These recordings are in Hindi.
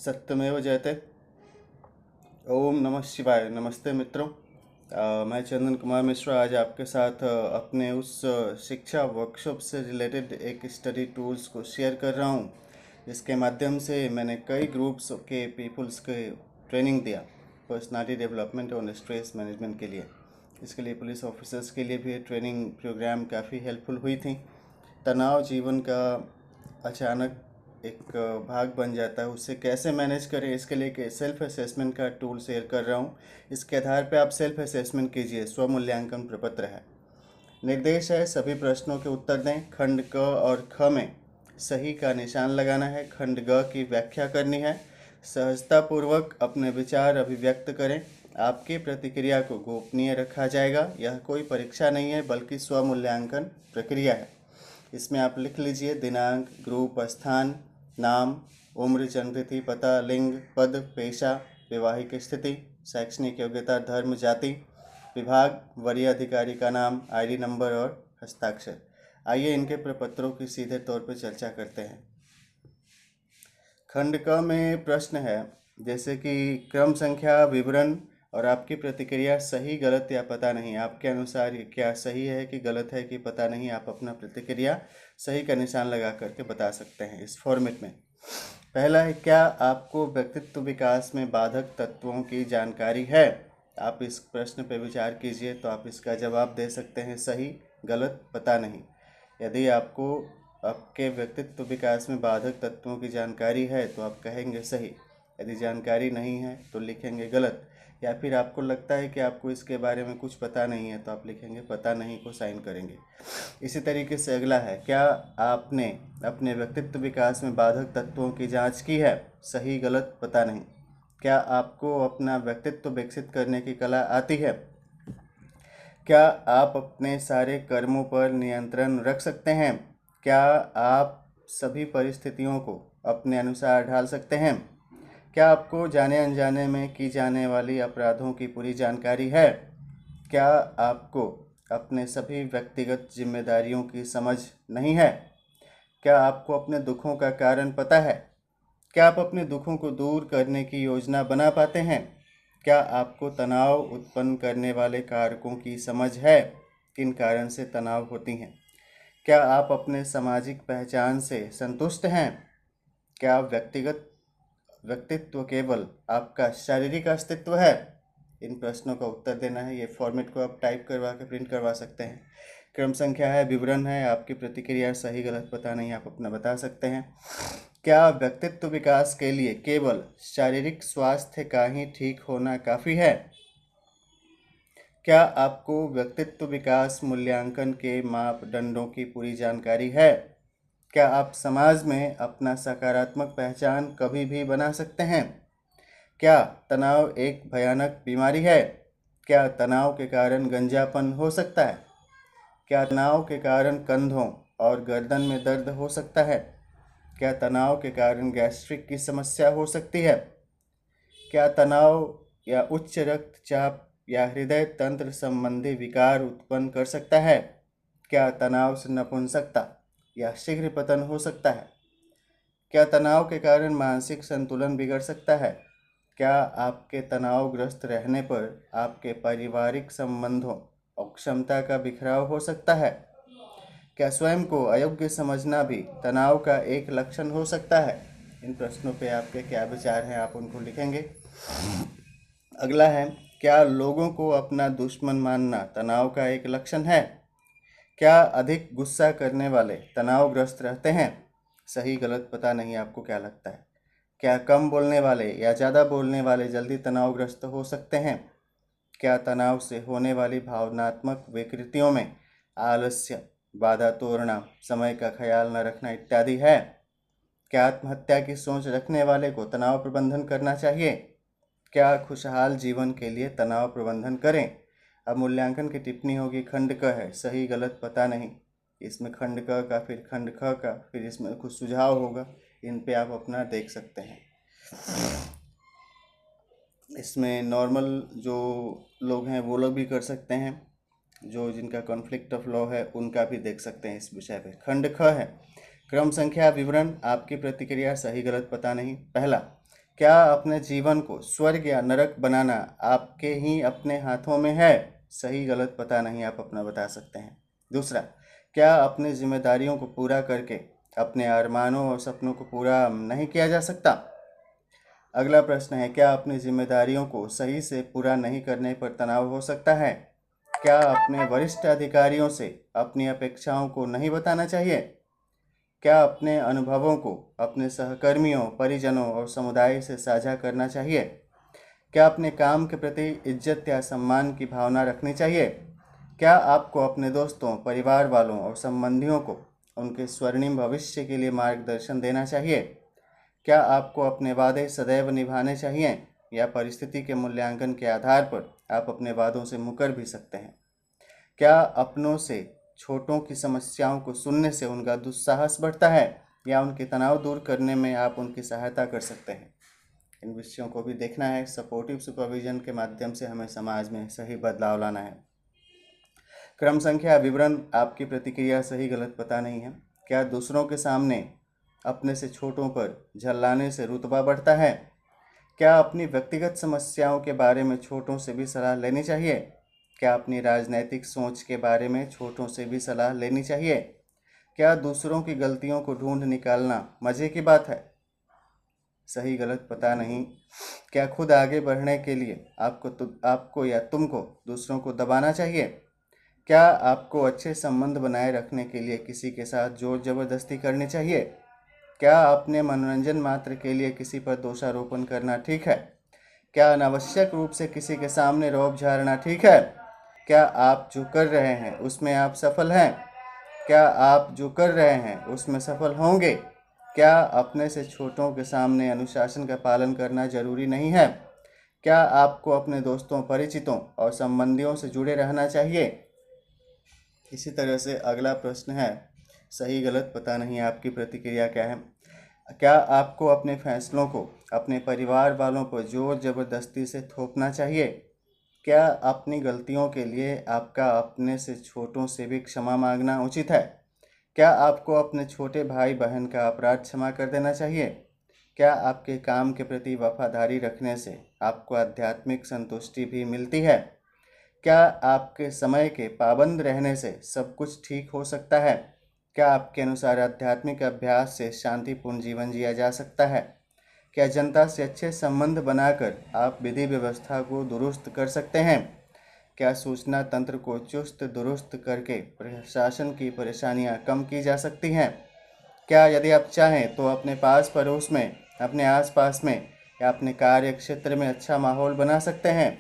सत्यमेव जयते। ओम नमः शिवाय। नमस्ते मित्रों। मैं चंदन कुमार मिश्रा आज आपके साथ अपने उस शिक्षा वर्कशॉप से रिलेटेड एक स्टडी टूल्स को शेयर कर रहा हूँ, जिसके माध्यम से मैंने कई ग्रुप्स के पीपल्स के ट्रेनिंग दिया पर्सनालिटी डेवलपमेंट और स्ट्रेस मैनेजमेंट के लिए। इसके लिए पुलिस ऑफिसर्स के लिए भी ट्रेनिंग प्रोग्राम काफ़ी हेल्पफुल हुई थी। तनाव जीवन का अचानक एक भाग बन जाता है, उससे कैसे मैनेज करें, इसके लिए एक सेल्फ असेसमेंट का टूल शेयर कर रहा हूँ। इसके आधार पे आप सेल्फ असेसमेंट कीजिए। स्वमूल्यांकन प्रपत्र है। निर्देश है सभी प्रश्नों के उत्तर दें। खंड क और ख में सही का निशान लगाना है। खंड ग की व्याख्या करनी है। सहजतापूर्वक अपने विचार अभिव्यक्त करें। आपकी प्रतिक्रिया को गोपनीय रखा जाएगा। यह कोई परीक्षा नहीं है बल्कि स्वमूल्यांकन प्रक्रिया है। इसमें आप लिख लीजिए दिनांक, ग्रुप, स्थान, नाम, उम्र, जन्मतिथि, पता, लिंग, पद, पेशा, वैवाहिक स्थिति, शैक्षणिक योग्यता, धर्म, जाति, विभाग, वरीय अधिकारी का नाम, आईडी नंबर और हस्ताक्षर। आइए इनके प्रपत्रों की सीधे तौर पर चर्चा करते हैं। खंड क में प्रश्न है जैसे कि क्रम संख्या, विवरण और आपकी प्रतिक्रिया सही, गलत या पता नहीं। आपके अनुसार ये क्या सही है कि गलत है कि पता नहीं, आप अपना प्रतिक्रिया सही का निशान लगा करके बता सकते हैं इस फॉर्मेट में। पहला है, क्या आपको व्यक्तित्व विकास में बाधक तत्वों की जानकारी है? आप इस प्रश्न पर विचार कीजिए तो आप इसका जवाब दे सकते हैं सही, गलत, पता नहीं। यदि आपको आपके व्यक्तित्व विकास में बाधक तत्वों की जानकारी है तो आप कहेंगे सही। यदि जानकारी नहीं है तो लिखेंगे गलत। या फिर आपको लगता है कि आपको इसके बारे में कुछ पता नहीं है तो आप लिखेंगे पता नहीं को साइन करेंगे। इसी तरीके से अगला है, क्या आपने अपने व्यक्तित्व विकास में बाधक तत्वों की जांच की है? सही, गलत, पता नहीं। क्या आपको अपना व्यक्तित्व विकसित करने की कला आती है? क्या आप अपने सारे कर्मों पर नियंत्रण रख सकते हैं? क्या आप सभी परिस्थितियों को अपने अनुसार ढाल सकते हैं? क्या आपको जाने अनजाने में की जाने वाली अपराधों की पूरी जानकारी है? क्या आपको अपने सभी व्यक्तिगत जिम्मेदारियों की समझ नहीं है? क्या आपको अपने दुखों का कारण पता है? क्या आप अपने दुखों को दूर करने की योजना बना पाते हैं? क्या आपको तनाव उत्पन्न करने वाले कारकों की समझ है? किन कारण से तनाव होती हैं? क्या आप अपने सामाजिक पहचान से संतुष्ट हैं? क्या व्यक्तित्व केवल आपका शारीरिक अस्तित्व है? इन प्रश्नों का उत्तर देना है। ये फॉर्मेट को आप टाइप करवा के प्रिंट करवा सकते हैं। क्रम संख्या है, विवरण है, आपकी प्रतिक्रिया सही, गलत, पता नहीं, आप अपना बता सकते हैं। क्या व्यक्तित्व विकास के लिए केवल शारीरिक स्वास्थ्य का ही ठीक होना काफ़ी है? क्या आपको व्यक्तित्व विकास मूल्यांकन के मापदंडों की पूरी जानकारी है? क्या आप समाज में अपना सकारात्मक पहचान कभी भी बना सकते हैं? क्या तनाव एक भयानक बीमारी है? क्या तनाव के कारण गंजापन हो सकता है? क्या तनाव के कारण कंधों और गर्दन में दर्द हो सकता है? क्या तनाव के कारण गैस्ट्रिक की समस्या हो सकती है? क्या तनाव या उच्च रक्तचाप या हृदय तंत्र संबंधी विकार उत्पन्न कर सकता है? क्या तनाव से नपुंसकता या शीघ्र पतन हो सकता है? क्या तनाव के कारण मानसिक संतुलन बिगड़ सकता है? क्या आपके तनावग्रस्त रहने पर आपके पारिवारिक संबंधों और क्षमता का बिखराव हो सकता है? क्या स्वयं को अयोग्य समझना भी तनाव का एक लक्षण हो सकता है? इन प्रश्नों पे आपके क्या विचार हैं, आप उनको लिखेंगे। अगला है, क्या लोगों को अपना दुश्मन मानना तनाव का एक लक्षण है? क्या अधिक गुस्सा करने वाले तनावग्रस्त रहते हैं? सही, गलत, पता नहीं, आपको क्या लगता है? क्या कम बोलने वाले या ज़्यादा बोलने वाले जल्दी तनावग्रस्त हो सकते हैं? क्या तनाव से होने वाली भावनात्मक विकृतियों में आलस्य, बाधा तोड़ना, समय का ख्याल न रखना इत्यादि है? क्या आत्महत्या की सोच रखने वाले को तनाव प्रबंधन करना चाहिए? क्या खुशहाल जीवन के लिए तनाव प्रबंधन करें? अब मूल्यांकन की टिप्पणी होगी। खंड क है, सही, गलत, पता नहीं। इसमें खंड क का, फिर खंड ख का, फिर इसमें कुछ सुझाव होगा। इन पे आप अपना देख सकते हैं। इसमें नॉर्मल जो लोग हैं वो लोग भी कर सकते हैं, जो जिनका कॉन्फ्लिक्ट ऑफ लॉ है उनका भी देख सकते हैं इस विषय पे। खंड ख है, क्रम संख्या, विवरण, आपकी प्रतिक्रिया सही, गलत, पता नहीं। पहला, क्या अपने जीवन को स्वर्ग या नरक बनाना आपके ही अपने हाथों में है? सही गलत पता नहीं, आप अपना बता सकते हैं। दूसरा, क्या अपनी जिम्मेदारियों को पूरा करके अपने अरमानों और सपनों को पूरा नहीं किया जा सकता? अगला प्रश्न है, क्या अपनी जिम्मेदारियों को सही से पूरा नहीं करने पर तनाव हो सकता है? क्या अपने वरिष्ठ अधिकारियों से अपनी अपेक्षाओं को नहीं बताना चाहिए? क्या अपने अनुभवों को अपने सहकर्मियों, परिजनों और समुदाय से साझा करना चाहिए? क्या अपने काम के प्रति इज्जत या सम्मान की भावना रखनी चाहिए? क्या आपको अपने दोस्तों, परिवार वालों और संबंधियों को उनके स्वर्णिम भविष्य के लिए मार्गदर्शन देना चाहिए? क्या आपको अपने वादे सदैव निभाने चाहिए या परिस्थिति के मूल्यांकन के आधार पर आप अपने वादों से मुकर भी सकते हैं? क्या अपनों से छोटों की समस्याओं को सुनने से उनका दुस्साहस बढ़ता है या उनके तनाव दूर करने में आप उनकी सहायता कर सकते हैं? इन विषयों को भी देखना है। सपोर्टिव सुपरविजन के माध्यम से हमें समाज में सही बदलाव लाना है। क्रम संख्या विवरण, आपकी प्रतिक्रिया सही गलत पता नहीं है। क्या दूसरों के सामने अपने से छोटों पर झल्लाने से रुतबा बढ़ता है? क्या अपनी व्यक्तिगत समस्याओं के बारे में छोटों से भी सलाह लेनी चाहिए? क्या अपनी राजनैतिक सोच के बारे में छोटों से भी सलाह लेनी चाहिए? क्या दूसरों की गलतियों को ढूंढ निकालना मज़े की बात है? सही गलत पता नहीं। क्या खुद आगे बढ़ने के लिए आपको या तुमको दूसरों को दबाना चाहिए? क्या आपको अच्छे संबंध बनाए रखने के लिए किसी के साथ जोर जबरदस्ती करनी चाहिए? क्या अपने मनोरंजन मात्र के लिए किसी पर दोषारोपण करना ठीक है? क्या अनावश्यक रूप से किसी के सामने रौब झाड़ना ठीक है? क्या आप जो कर रहे हैं उसमें आप सफल हैं? क्या आप जो कर रहे हैं उसमें सफल होंगे? क्या अपने से छोटों के सामने अनुशासन का पालन करना जरूरी नहीं है? क्या आपको अपने दोस्तों, परिचितों और संबंधियों से जुड़े रहना चाहिए? इसी तरह से अगला प्रश्न है, सही गलत पता नहीं, आपकी प्रतिक्रिया क्या है? क्या आपको अपने फैसलों को अपने परिवार वालों पर जोर जबरदस्ती से थोपना चाहिए? क्या अपनी गलतियों के लिए आपका अपने से छोटों से भी क्षमा मांगना उचित है? क्या आपको अपने छोटे भाई बहन का अपराध क्षमा कर देना चाहिए? क्या आपके काम के प्रति वफादारी रखने से आपको आध्यात्मिक संतुष्टि भी मिलती है? क्या आपके समय के पाबंद रहने से सब कुछ ठीक हो सकता है? क्या आपके अनुसार आध्यात्मिक अभ्यास से शांतिपूर्ण जीवन जिया जा सकता है? क्या जनता से अच्छे संबंध बनाकर आप विधि व्यवस्था को दुरुस्त कर सकते हैं? क्या सूचना तंत्र को चुस्त दुरुस्त करके प्रशासन की परेशानियां कम की जा सकती हैं? क्या यदि आप चाहें तो अपने पास पड़ोस में, अपने आसपास में या अपने कार्य क्षेत्र में अच्छा माहौल बना सकते हैं?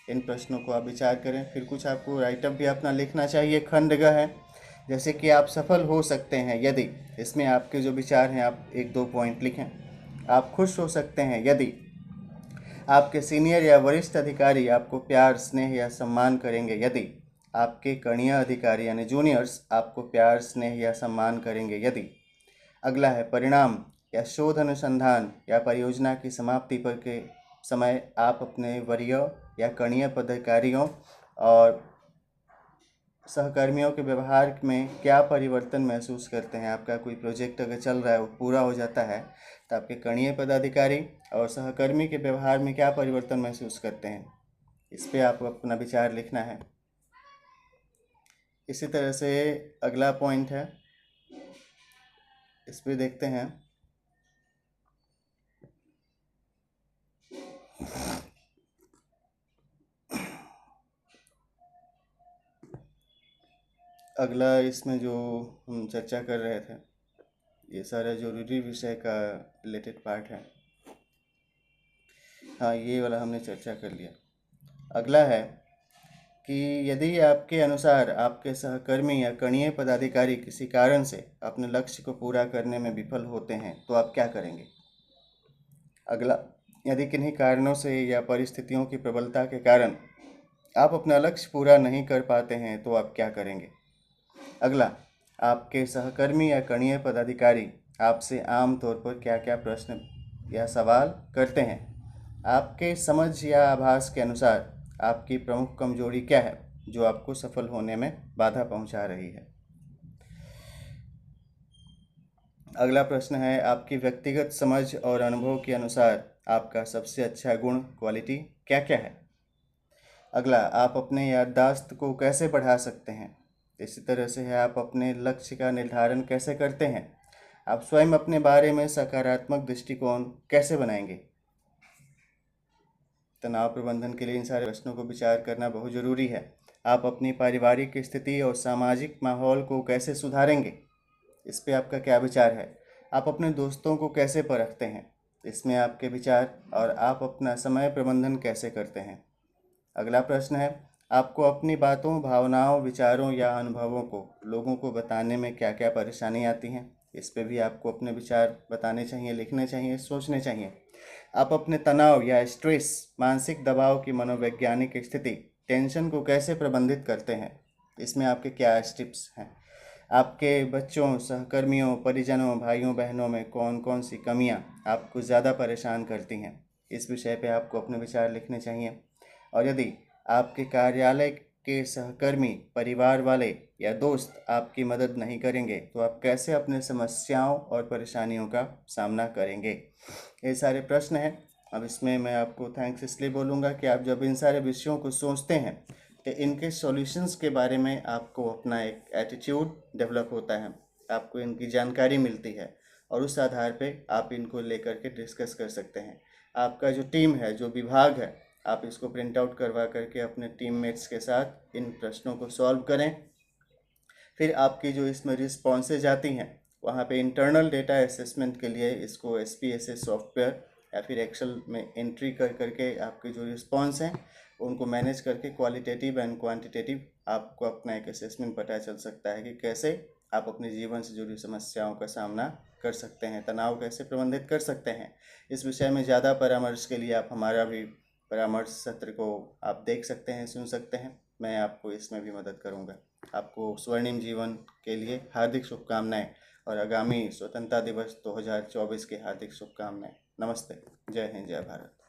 इन प्रश्नों को आप विचार करें। फिर कुछ आपको राइटअप भी अपना लिखना चाहिए। खंड ग है, जैसे कि आप सफल हो सकते हैं यदि, इसमें आपके जो विचार हैं आप 1-2 पॉइंट लिखें। आप खुश हो सकते हैं यदि आपके सीनियर या वरिष्ठ अधिकारी आपको प्यार, स्नेह या सम्मान करेंगे। यदि आपके कणीय अधिकारी यानी जूनियर्स आपको प्यार, स्नेह या सम्मान करेंगे। यदि अगला है परिणाम या शोध अनुसंधान या परियोजना की समाप्ति पर के समय आप अपने वरीय या कणीय पदाधिकारियों और सहकर्मियों के व्यवहार में क्या परिवर्तन महसूस करते हैं? आपका कोई प्रोजेक्ट अगर चल रहा है, वो पूरा हो जाता है, तो आपके कणीय पदाधिकारी और सहकर्मी के व्यवहार में क्या परिवर्तन महसूस करते हैं? इस पे आपको अपना विचार लिखना है। इसी तरह से अगला पॉइंट है, इस पे देखते हैं। अगला इसमें जो हम चर्चा कर रहे थे, ये सारा जरूरी विषय का रिलेटेड पार्ट है। हाँ, ये वाला हमने चर्चा कर लिया। अगला है कि यदि आपके अनुसार आपके सहकर्मी या कणीय पदाधिकारी किसी कारण से अपने लक्ष्य को पूरा करने में विफल होते हैं तो आप क्या करेंगे? अगला, यदि किन्हीं कारणों से या परिस्थितियों की प्रबलता के कारण आप अपना लक्ष्य पूरा नहीं कर पाते हैं तो आप क्या करेंगे? अगला, आपके सहकर्मी या कणीय पदाधिकारी आपसे आम तौर पर क्या क्या प्रश्न या सवाल करते हैं? आपके समझ या आभास के अनुसार आपकी प्रमुख कमजोरी क्या है जो आपको सफल होने में बाधा पहुंचा रही है? अगला प्रश्न है, आपकी व्यक्तिगत समझ और अनुभव के अनुसार आपका सबसे अच्छा गुण क्वालिटी क्या क्या है? अगला, आप अपने याददाश्त को कैसे बढ़ा सकते हैं? इसी तरह से है, आप अपने लक्ष्य का निर्धारण कैसे करते हैं? आप स्वयं अपने बारे में सकारात्मक दृष्टिकोण कैसे बनाएंगे? तनाव प्रबंधन के लिए इन सारे प्रश्नों को विचार करना बहुत ज़रूरी है। आप अपनी पारिवारिक स्थिति और सामाजिक माहौल को कैसे सुधारेंगे? इस पे आपका क्या विचार है? आप अपने दोस्तों को कैसे परखते हैं? इसमें आपके विचार, और आप अपना समय प्रबंधन कैसे करते हैं? अगला प्रश्न है, आपको अपनी बातों, भावनाओं, विचारों या अनुभवों को लोगों को बताने में क्या क्या परेशानी आती हैं? इस पे भी आपको अपने विचार बताने चाहिए, लिखने चाहिए, सोचने चाहिए। आप अपने तनाव या स्ट्रेस, मानसिक दबाव की मनोवैज्ञानिक स्थिति, टेंशन को कैसे प्रबंधित करते हैं? इसमें आपके क्या टिप्स हैं? आपके बच्चों, सहकर्मियों, परिजनों, भाइयों बहनों में कौन कौन सी कमियां आपको ज़्यादा परेशान करती हैं? इस विषय पे आपको अपने विचार लिखने चाहिए। और यदि आपके कार्यालय के सहकर्मी, परिवार वाले या दोस्त आपकी मदद नहीं करेंगे तो आप कैसे अपने समस्याओं और परेशानियों का सामना करेंगे? ये सारे प्रश्न हैं। अब इसमें मैं आपको थैंक्स इसलिए बोलूँगा कि आप जब इन सारे विषयों को सोचते हैं तो इनके सॉल्यूशंस के बारे में आपको अपना एक एटीट्यूड डेवलप होता है, आपको इनकी जानकारी मिलती है, और उस आधार पे आप इनको लेकर के डिस्कस कर सकते हैं। आपका जो टीम है, जो विभाग है, आप इसको प्रिंट आउट करवा करके अपने टीममेट्स के साथ इन प्रश्नों को सॉल्व करें। फिर आपकी जो इसमें रिस्पॉन्सेज आती हैं, वहाँ पे इंटरनल डेटा असेसमेंट के लिए इसको SPSS सॉफ्टवेयर या फिर एक्सेल में एंट्री कर करके आपके जो रिस्पॉन्स हैं उनको मैनेज करके क्वालिटेटिव एंड क्वांटिटेटिव आपको अपना एक असेसमेंट पता चल सकता है कि कैसे आप अपने जीवन से जुड़ी समस्याओं का सामना कर सकते हैं, तनाव कैसे प्रबंधित कर सकते हैं। इस विषय में ज़्यादा परामर्श के लिए आप हमारा भी परामर्श सत्र को आप देख सकते हैं, सुन सकते हैं। मैं आपको इसमें भी मदद करूंगा। आपको स्वर्णिम जीवन के लिए हार्दिक शुभकामनाएं और आगामी स्वतंत्रता दिवस 2024 की हार्दिक शुभकामनाएं। नमस्ते। जय हिंद, जय भारत।